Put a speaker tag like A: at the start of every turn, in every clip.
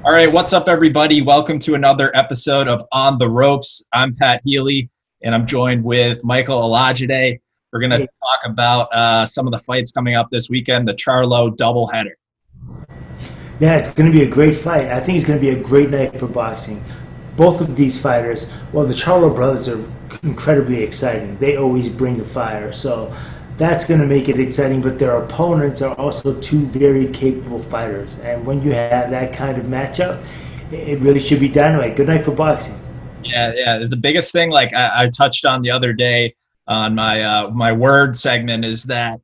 A: All right, what's up, everybody? Welcome to another episode of On the Ropes. I'm Pat Healy, and I'm joined with Michael Olajide. We're going to talk about some of the fights coming up this weekend, the Charlo doubleheader.
B: Yeah, it's going to be a great fight. I think it's going to be a great night for boxing. Both of these fighters, well, the Charlo brothers are incredibly exciting. They always bring the fire, so that's going to make it exciting, but their opponents are also two very capable fighters. And when you have that kind of matchup, it really should be dynamite. Good night for boxing.
A: Yeah. The biggest thing, like I touched on the other day on my word segment, is that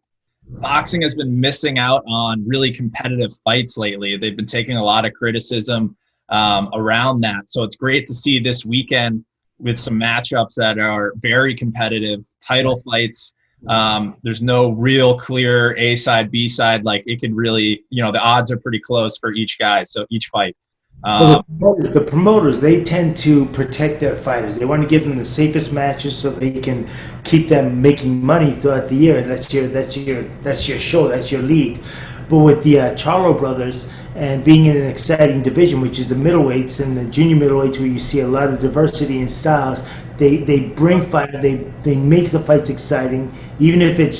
A: boxing has been missing out on really competitive fights lately. They've been taking a lot of criticism around that. So it's great to see this weekend with some matchups that are very competitive, title fights. There's no real clear A side, B side. Like it could really, the odds are pretty close for each guy. So each fight.
B: Well, the promoters, they tend to protect their fighters. They want to give them the safest matches so they can keep them making money throughout the year. That's your show. That's your league. But with the Charlo brothers and being in an exciting division, which is the middleweights and the junior middleweights, where you see a lot of diversity in styles, they bring fight. They make the fights exciting, even if it's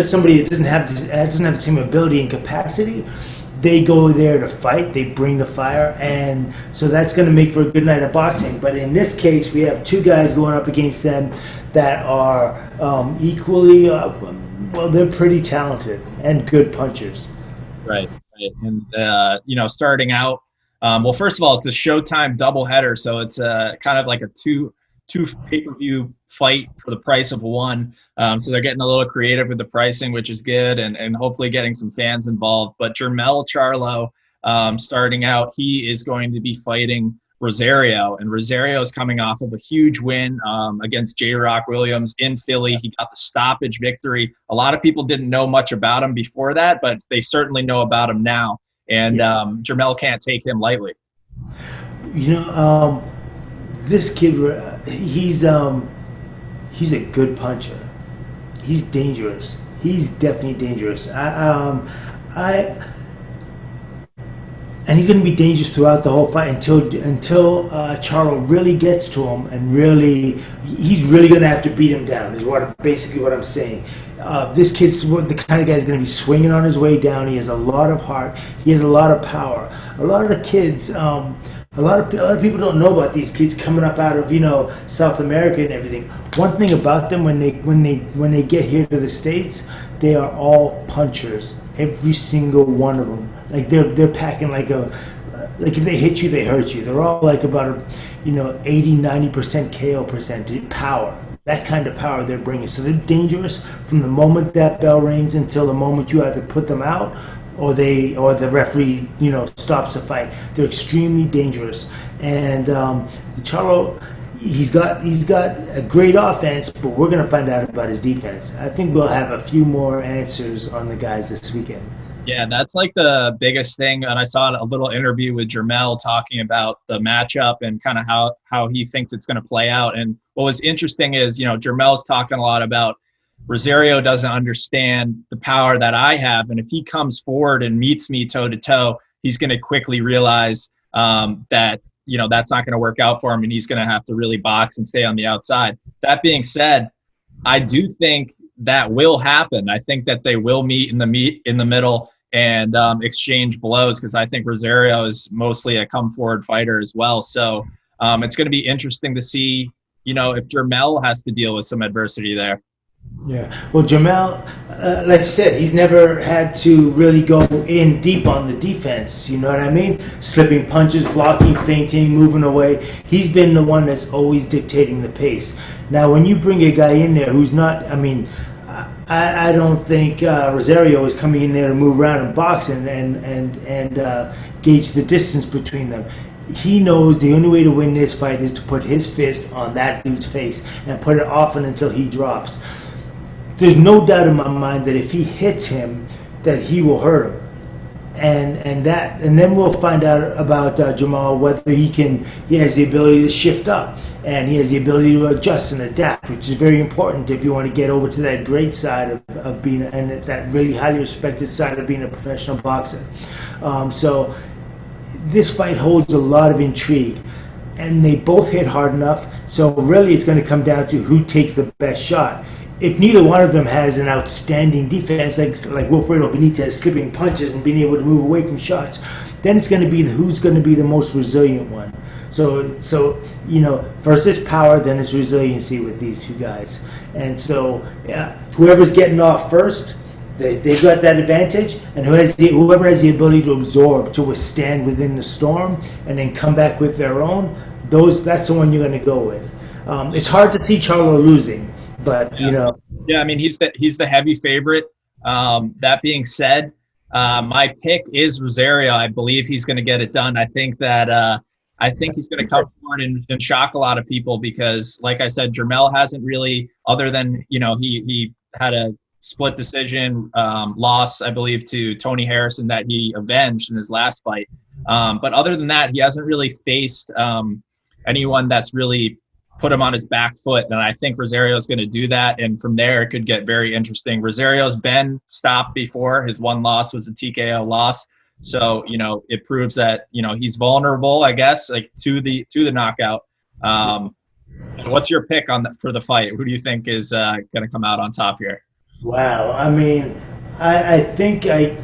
B: somebody that doesn't have the same ability and capacity. They go there to fight. They bring the fire, and so that's going to make for a good night of boxing. But in this case, we have two guys going up against them that are equally, they're pretty talented and good punchers.
A: Right. And, starting out, well, first of all, it's a Showtime doubleheader, so it's kind of like a two pay-per-view fight for the price of one. So they're getting a little creative with the pricing, which is good, and hopefully getting some fans involved. But Jermell Charlo, starting out, he is going to be fighting Rosario, and Rosario is coming off of a huge win against J-Rock Williams in Philly. He got the stoppage victory. A lot of people didn't know much about him before that, but they certainly know about him now. And Jermell can't take him lightly.
B: This kid, he's a good puncher. He's dangerous. He's definitely dangerous. And he's going to be dangerous throughout the whole fight until Charlo really gets to him, and he's really going to have to beat him down. Is basically what I'm saying. This kid's the kind of guy who's going to be swinging on his way down. He has a lot of heart. He has a lot of power. A lot of the kids. A lot of people don't know about these kids coming up out of South America and everything. One thing about them when they get here to the States, they are all punchers. Every single one of them. Like they're packing like if they hit you, they hurt you. They're all like about 80-90% KO percentage power. That kind of power they're bringing. So they're dangerous from the moment that bell rings until the moment you either put them out or the referee, stops the fight. They're extremely dangerous. And Charlo, he's got a great offense, but we're going to find out about his defense. I think we'll have a few more answers on the guys this weekend.
A: Yeah, that's like the biggest thing. And I saw a little interview with Jermell talking about the matchup and kind of how he thinks it's going to play out. And what was interesting is, Jermell's talking a lot about Rosario doesn't understand the power that I have. And if he comes forward and meets me toe to toe, he's going to quickly realize that, that's not going to work out for him. And he's going to have to really box and stay on the outside. That being said, I do think that will happen. I think that they will meet in the middle and exchange blows, because I think Rosario is mostly a come forward fighter as well. So it's going to be interesting to see, if Jermell has to deal with some adversity there.
B: Yeah, well, Jermell, like you said, he's never had to really go in deep on the defense. You know what I mean? Slipping punches, blocking, feinting, moving away. He's been the one that's always dictating the pace. Now, when you bring a guy in there who's not, I don't think Rosario is coming in there to move around and box and gauge the distance between them. He knows the only way to win this fight is to put his fist on that dude's face and put it often until he drops. There's no doubt in my mind that if he hits him, that he will hurt him. And then we'll find out about Jermall, whether he has the ability to shift up, and he has the ability to adjust and adapt, which is very important if you want to get over to that great side of being, and that really highly respected side of being a professional boxer. So this fight holds a lot of intrigue, and they both hit hard enough. So really, it's going to come down to who takes the best shot. If neither one of them has an outstanding defense, like Wilfredo Benitez, slipping punches and being able to move away from shots, then it's going to be who's going to be the most resilient one. So first is power, then it's resiliency with these two guys. And so whoever's getting off first, they've got that advantage, and whoever has the ability to absorb, to withstand within the storm, and then come back with their own, that's the one you're going to go with. It's hard to see Charlo losing, but
A: Yeah, I mean he's the heavy favorite. That being said, my pick is Rosario. I believe he's going to get it done. I think he's going to come forward and shock a lot of people because, like I said, Jermell hasn't really, other than he had a split decision loss, I believe, to Tony Harrison that he avenged in his last fight. But other than that, he hasn't really faced anyone that's really put him on his back foot. And I think Rosario is going to do that. And from there, it could get very interesting. Rosario's been stopped before. His one loss was a TKO loss. So, it proves that, he's vulnerable, I guess, like to the knockout. What's your pick for the fight? Who do you think is going to come out on top here?
B: Wow. I mean, I think I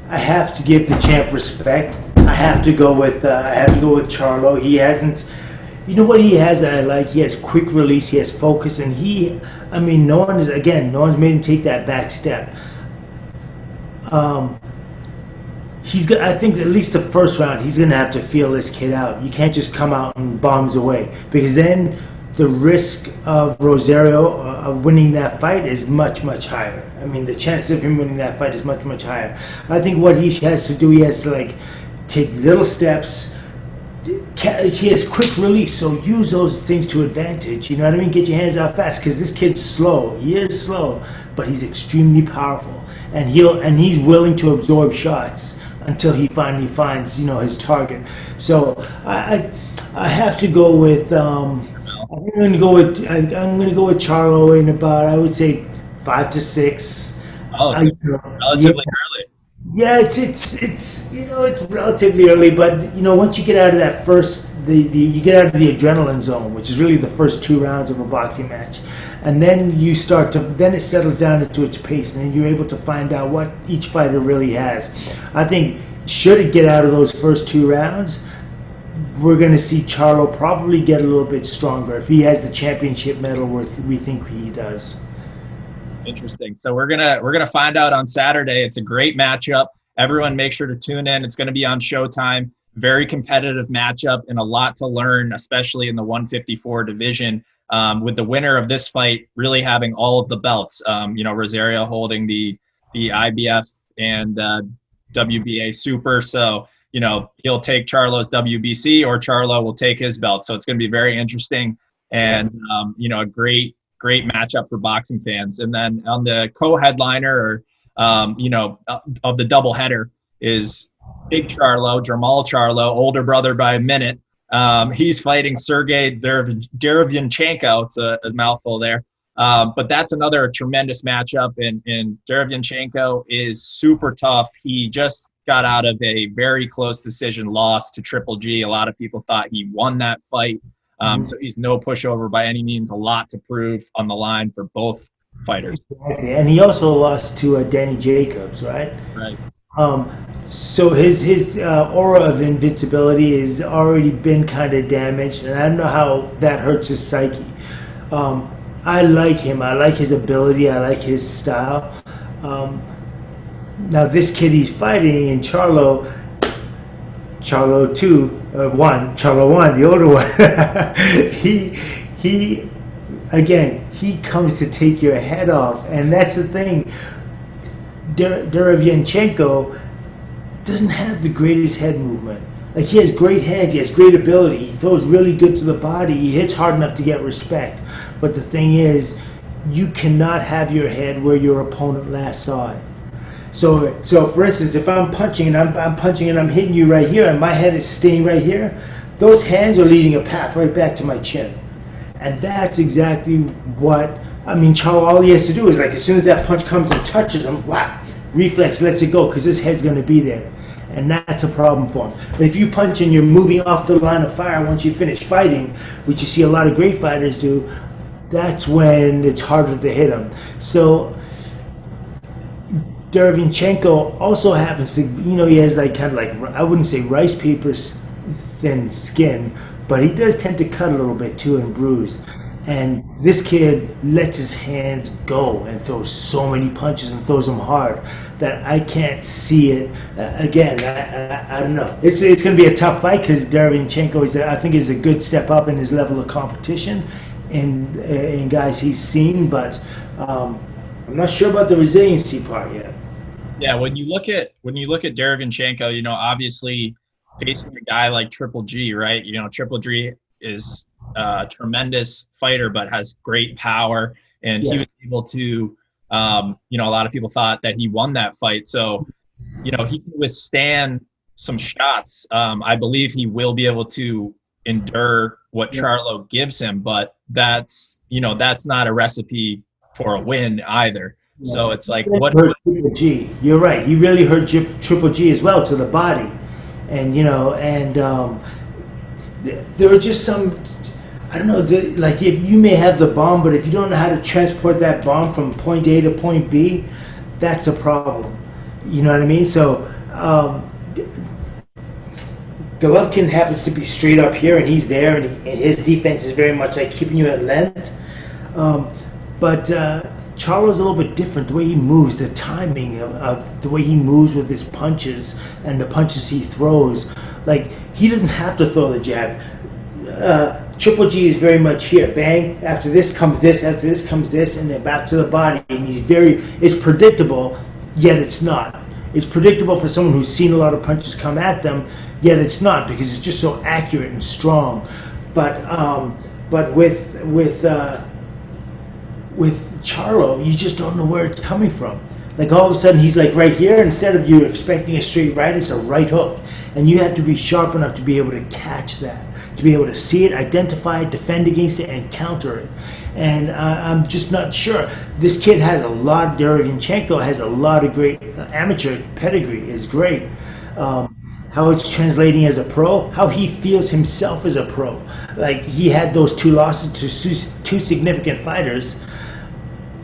B: have to give the champ respect. I have to go with Charlo. He hasn't. You know what he has that I like? He has quick release. He has focus, and no one's made him take that back step. I think at least the first round, he's going to have to feel this kid out. You can't just come out and bombs away, because then the risk of Rosario of winning that fight is much, much higher. I mean, the chances of him winning that fight is much, much higher. I think what he has to do, he has to take little steps. He has quick release, so use those things to advantage. You know what I mean? Get your hands out fast, because this kid's slow. He is slow, but he's extremely powerful, and he's willing to absorb shots until he finally finds his target. So I have to go with I'm going to go with Charlo in about, I would say, 5 to 6.
A: Oh, relatively early.
B: Yeah, it's relatively early, but once you get out of that you get out of the adrenaline zone, which is really the first 2 rounds of a boxing match, and then then it settles down into its pace, and then you're able to find out what each fighter really has. I think should it get out of those first 2 rounds, we're going to see Charlo probably get a little bit stronger if he has the championship medal we think he does.
A: Interesting. So we're gonna find out on Saturday. It's a great matchup. Everyone make sure to tune in. It's going to be on Showtime. Very competitive matchup and a lot to learn, especially in the 154 division. With the winner of this fight really having all of the belts. Rosario holding the IBF and WBA Super. So he'll take Charlo's WBC, or Charlo will take his belt. So it's going to be very interesting and a great matchup for boxing fans. And then on the co-headliner of the doubleheader is Big Charlo, Jermall Charlo, older brother by a minute. He's fighting SERGIY Derevyanchenko. It's a mouthful there. But that's another tremendous matchup. And Derevyanchenko is super tough. He just got out of a very close decision loss to Triple G. A lot of people thought he won that fight. So he's no pushover by any means. A lot to prove on the line for both fighters.
B: Exactly. And he also lost to Danny Jacobs, right?
A: Right.
B: So his aura of invincibility has already been kind of damaged, and I don't know how that hurts his psyche. I like him. I like his ability. I like his style. Now this kid he's fighting in Charlo 2. Charlo 1, the older one. he comes to take your head off, and that's the thing. Derevyanchenko doesn't have the greatest head movement. Like, he has great hands, he has great ability, he throws really good to the body, he hits hard enough to get respect. But the thing is, you cannot have your head where your opponent last saw it. So for instance, if I'm punching and I'm punching and I'm hitting you right here, and my head is staying right here, those hands are leading a path right back to my chin. And that's exactly what, Charlo, all he has to do is, as soon as that punch comes and touches him, whap, reflex lets it go, because his head's going to be there. and that's a problem for him. But if you punch and you're moving off the line of fire once you finish fighting, which you see a lot of great fighters do, that's when it's harder to hit him. So Derevyanchenko also happens to, he has like kind of like, I wouldn't say rice paper thin skin, but he does tend to cut a little bit too and bruise. And this kid lets his hands go and throws so many punches and throws them hard that I can't see it. Again, I don't know. It's going to be a tough fight because Derevyanchenko I think is a good step up in his level of competition in guys he's seen, but I'm not sure about the resiliency part yet.
A: Yeah, when you look at Derevyanchenko, obviously facing a guy like Triple G, right? Triple G is a tremendous fighter, but has great power, and he was able to. A lot of people thought that he won that fight, so he can withstand some shots. I believe he will be able to endure what Charlo gives him, but that's not a recipe for a win either. Yeah. So it's like what
B: Triple G. You're right. He really hurt Triple G as well to the body, and there are just some. I don't know. Like if you may have the bomb, but if you don't know how to transport that bomb from point A to point B, that's a problem. You know what I mean? So Golovkin happens to be straight up here, and he's there, and his defense is very much like keeping you at length. But Charlo's a little bit different. The way he moves, the timing of the way he moves with his punches and the punches he throws. Like, he doesn't have to throw the jab. Triple G is very much here. Bang, after this comes this, after this comes this, and then back to the body. And it's predictable, yet it's not. It's predictable for someone who's seen a lot of punches come at them, yet it's not, because it's just so accurate and strong. But with Charlo, you just don't know where it's coming from. Like all of a sudden he's like right here, instead of you expecting a straight right, it's a right hook. And you have to be sharp enough to be able to catch that, to be able to see it, identify it, defend against it, and counter it. And I'm just not sure. This kid has Derevyanchenko has a lot of great amateur pedigree, is great. How it's translating as a pro, how he feels himself as a pro. Like, he had those 2 losses to 2 significant fighters.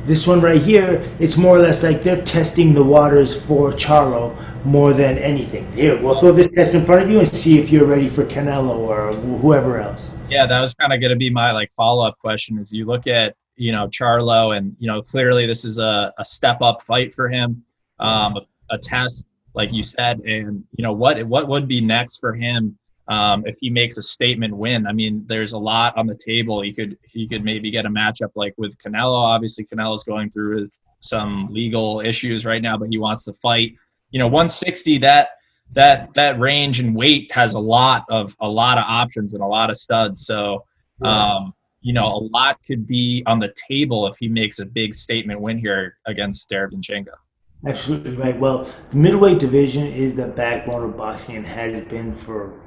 B: This one right here, it's more or less like they're testing the waters for Charlo more than anything. Here, we'll throw this test in front of you and see if you're ready for Canelo or whoever else.
A: Yeah, that was kind of going to be my follow-up question. Is you look at Charlo, and clearly this is a step-up fight for him, a test, like you said, and what would be next for him if he makes a statement win? I mean, there's a lot on the table. He could maybe get a matchup like with Canelo. Obviously, Canelo's going through some legal issues right now, but he wants to fight. 160, that range and weight has a lot of options and a lot of studs. So, a lot could be on the table if he makes a big statement win here against Derevyanchenko.
B: Absolutely right. Well, the middleweight division is the backbone of boxing and has been for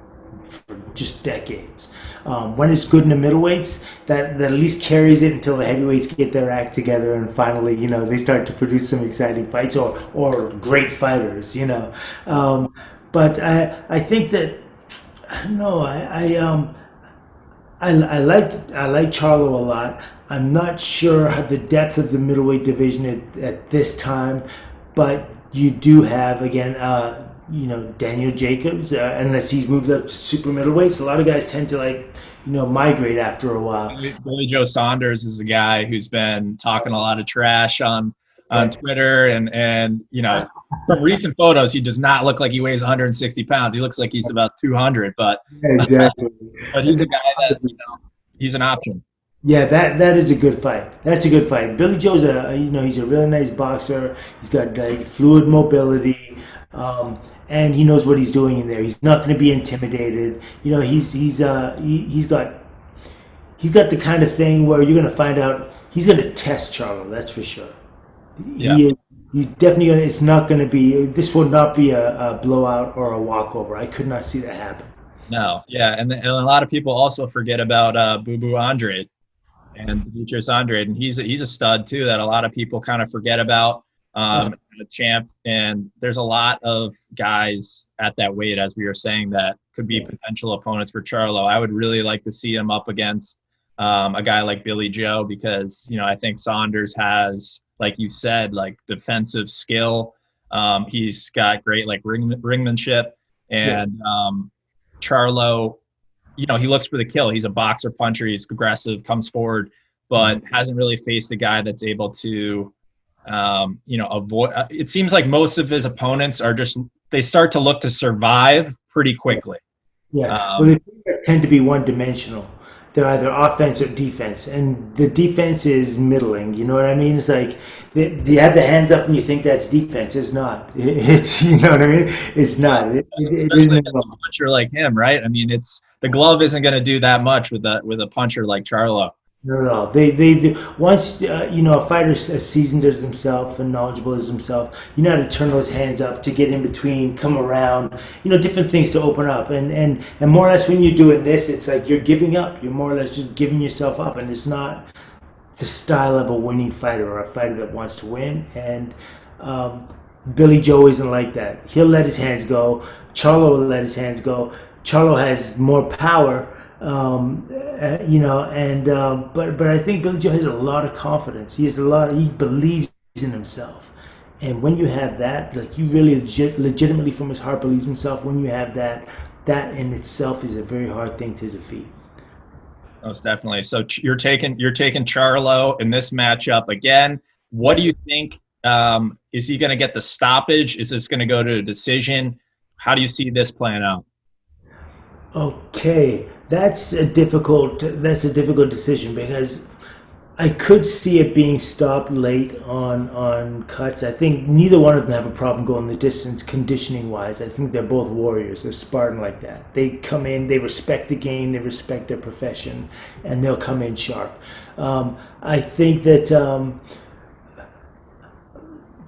B: just decades. When it's good in the middleweights, that at least carries it until the heavyweights get their act together and finally, they start to produce some exciting fights or great fighters, But I think that, I don't know, I like Charlo a lot. I'm not sure how the depth of the middleweight division at this time, but you do have, again, Daniel Jacobs, unless he's moved up to super middleweights. A lot of guys tend to migrate after a while.
A: Billy Joe Saunders is a guy who's been talking a lot of trash on Twitter, and from recent photos, he does not look like he weighs 160 pounds. He looks like he's about 200, but
B: exactly.
A: But he's a guy that he's an option.
B: Yeah, that is a good fight. That's a good fight. Billy Joe's he's a really nice boxer. He's got fluid mobility. And he knows what he's doing in there. He's not going to be intimidated. He's got the kind of thing where you're going to find out he's going to test Charlo. That's for sure. Yeah. He's definitely going to. It's not going to be. This will not be a blowout or a walkover. I could not see that happen.
A: No. Yeah, and a lot of people also forget about Boo Boo Andrade and Demetrius Andrade, and he's a stud too that a lot of people kind of forget about. I a champ, and there's a lot of guys at that weight, as we were saying, that could be potential opponents for Charlo. I would really like to see him up against a guy like Billy Joe, because, you know, I think Saunders has, like you said, like defensive skill. He's got great like ringmanship, and Charlo, you know, he looks for the kill. He's a boxer puncher. He's aggressive, comes forward, but hasn't really faced a guy that's able to, you know, avoid. It seems like most of his opponents are just, they start to look to survive pretty quickly.
B: Well, they tend to be one-dimensional. They're either offense or defense, and the defense is middling. You know what I mean? It's like you have the hands up and you think that's defense. It's not. It's, you know what I mean? It's not.
A: Especially a puncher like him, right? I mean, it's, the glove isn't going to do that much with a puncher like Charlo.
B: Not at all. They once you know, a fighter as seasoned as himself and knowledgeable as himself, you know how to turn those hands up, to get in between, come around, you know, different things to open up, and more or less when you're doing this, it's like you're giving up. You're more or less just giving yourself up, and it's not the style of a winning fighter or a fighter that wants to win. And Billy Joe isn't like that. He'll let his hands go. Charlo will let his hands go. Charlo has more power. You know, and but I think Billy Joe has a lot of confidence. He believes in himself, and when you have that, like, you really legitimately from his heart believes himself. When you have that in itself is a very hard thing to defeat.
A: Most definitely. So you're taking Charlo in this matchup again. What do you think? Is he going to get the stoppage? Is this going to go to a decision? How do you see this playing out?
B: Okay, that's a difficult decision, because I could see it being stopped late on cuts. I think neither one of them have a problem going the distance conditioning wise. I think they're both warriors. They're Spartan like that. They come in, they respect the game, they respect their profession, and they'll come in sharp. I think that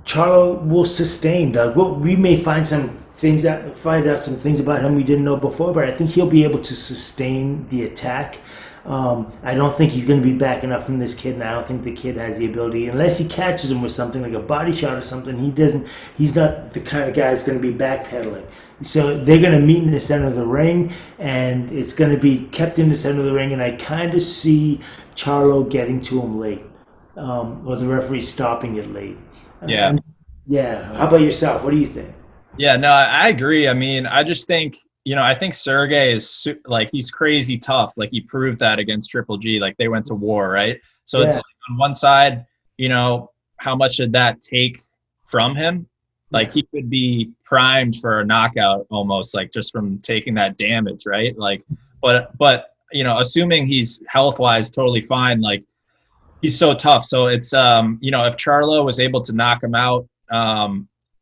B: Charlo will sustain, Doug. We may find out some things about him we didn't know before, but I think he'll be able to sustain the attack. I don't think he's going to be backing up from this kid, and I don't think the kid has the ability, unless he catches him with something like a body shot or something. He's not the kind of guy that's going to be backpedaling. So they're going to meet in the center of the ring, and it's going to be kept in the center of the ring, and I kind of see Charlo getting to him late, or the referee stopping it late. Yeah. How about yourself? What do you think?
A: Yeah, no, I agree. I mean, I just think, you know, I think Sergey is like, he's crazy tough. Like, he proved that against Triple G. Like, they went to war, right? So it's like, on one side, you know, how much did that take from him? Like, he could be primed for a knockout almost, like, just from taking that damage, right? Like, but you know, assuming he's health-wise totally fine, like, he's so tough. So it's, you know, if Charlo was able to knock him out,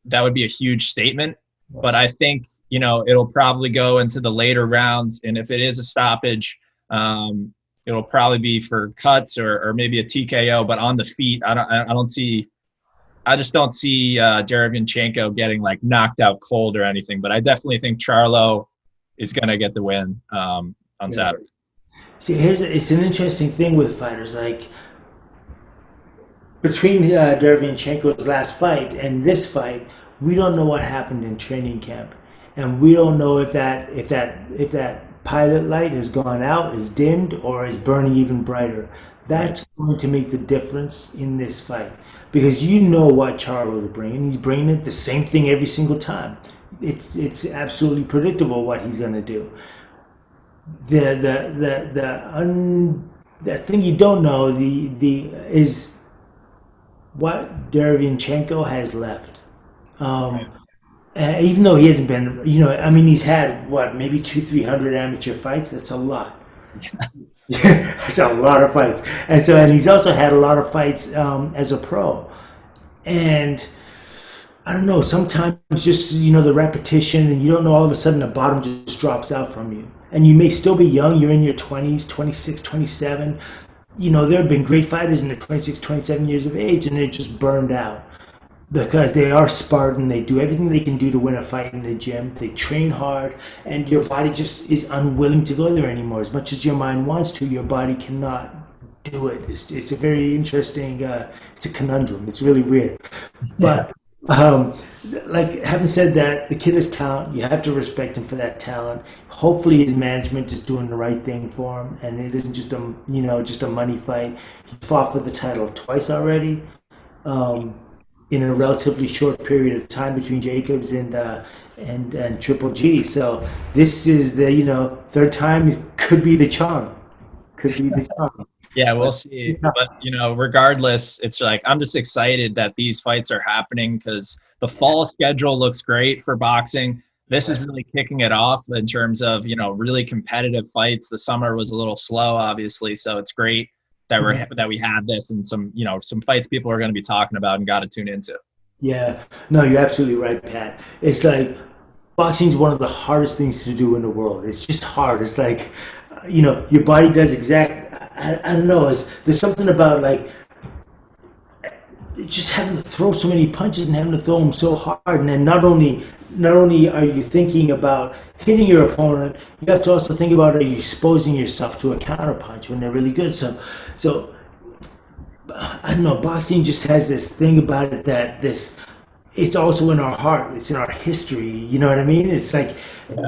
A: that would be a huge statement. But I think, you know, it'll probably go into the later rounds, and if it is a stoppage, it'll probably be for cuts or maybe a TKO. But on the feet, I just don't see Derevyanchenko getting like knocked out cold or anything. But I definitely think Charlo is going to get the win on Saturday.
B: See, it's an interesting thing with fighters, like, between Derevyanchenko's last fight and this fight, we don't know what happened in training camp, and we don't know if that pilot light has gone out, is dimmed, or is burning even brighter. That's going to make the difference in this fight, because you know what Charlo is bringing. He's bringing it the same thing every single time. It's absolutely predictable what he's going to do. The thing you don't know is what Derevyanchenko has left. Even though he hasn't been, you know, I mean, he's had, what, maybe 200-300 amateur fights? That's a lot. That's a lot of fights. And he's also had a lot of fights as a pro. And I don't know, sometimes just, you know, the repetition, and you don't know, all of a sudden the bottom just drops out from you. And you may still be young, you're in your 20s, 26, 27. You know, there have been great fighters in their 26, 27 years of age, and they're just burned out because they are Spartan. They do everything they can do to win a fight in the gym. They train hard, and your body just is unwilling to go there anymore. As much as your mind wants to, your body cannot do it. It's a very interesting, it's a conundrum. It's really weird. But Um, like, having said that, the kid is talent. You have to respect him for that talent. Hopefully, his management is doing the right thing for him, and it isn't just just a money fight. He fought for the title twice already, um, in a relatively short period of time between Jacobs and Triple G. So this is the third time. Could be the charm. Could be the charm.
A: Yeah, we'll
B: But
A: see. But, regardless, it's like I'm just excited that these fights are happening because the fall schedule looks great for boxing. This is
B: yes,
A: really kicking it off in terms of, really competitive fights. The summer was a little slow, obviously, so it's great that we had this and some fights people are going to be talking about and got to tune into.
B: yeah. No, you're absolutely right, Pat. It's like boxing is one of the hardest things to do in the world. It's just hard. It's like, your body does exact. I don't know. There's something about like just having to throw so many punches and having to throw them so hard, and then not only are you thinking about hitting your opponent, you have to also think about, are you exposing yourself to a counter punch when they're really good. So I don't know. Boxing just has this thing about it that it's also in our heart. It's in our history. You know what I mean? It's like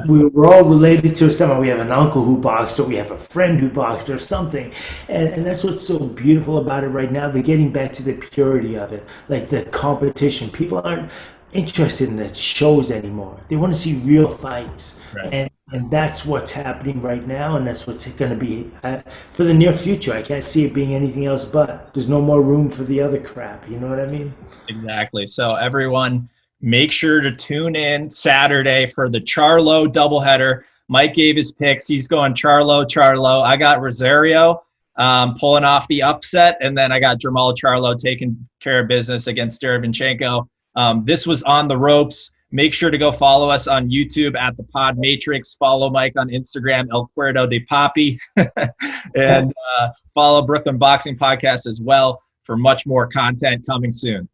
B: we're all related to someone. We have an uncle who boxed, or we have a friend who boxed, or something. And that's what's so beautiful about it right now. They're getting back to the purity of it, like the competition. People aren't interested in the shows anymore. They want to see real fights,
A: Right.
B: and that's what's happening right now, and that's what's going to be for the near future. I can't see it being anything else. But there's no more room for the other crap. You know what I mean?
A: Exactly. So everyone, make sure to tune in Saturday for the Charlo doubleheader. Mike gave his picks. He's going Charlo. I got Rosario pulling off the upset, and then I got Jermall Charlo taking care of business against Derevyanchenko. This was on the ropes. Make sure to go follow us on YouTube at ThePodMatrix. Follow Mike on Instagram, El Cuerdo de Papi. And follow Brooklyn Boxing Podcast as well for much more content coming soon.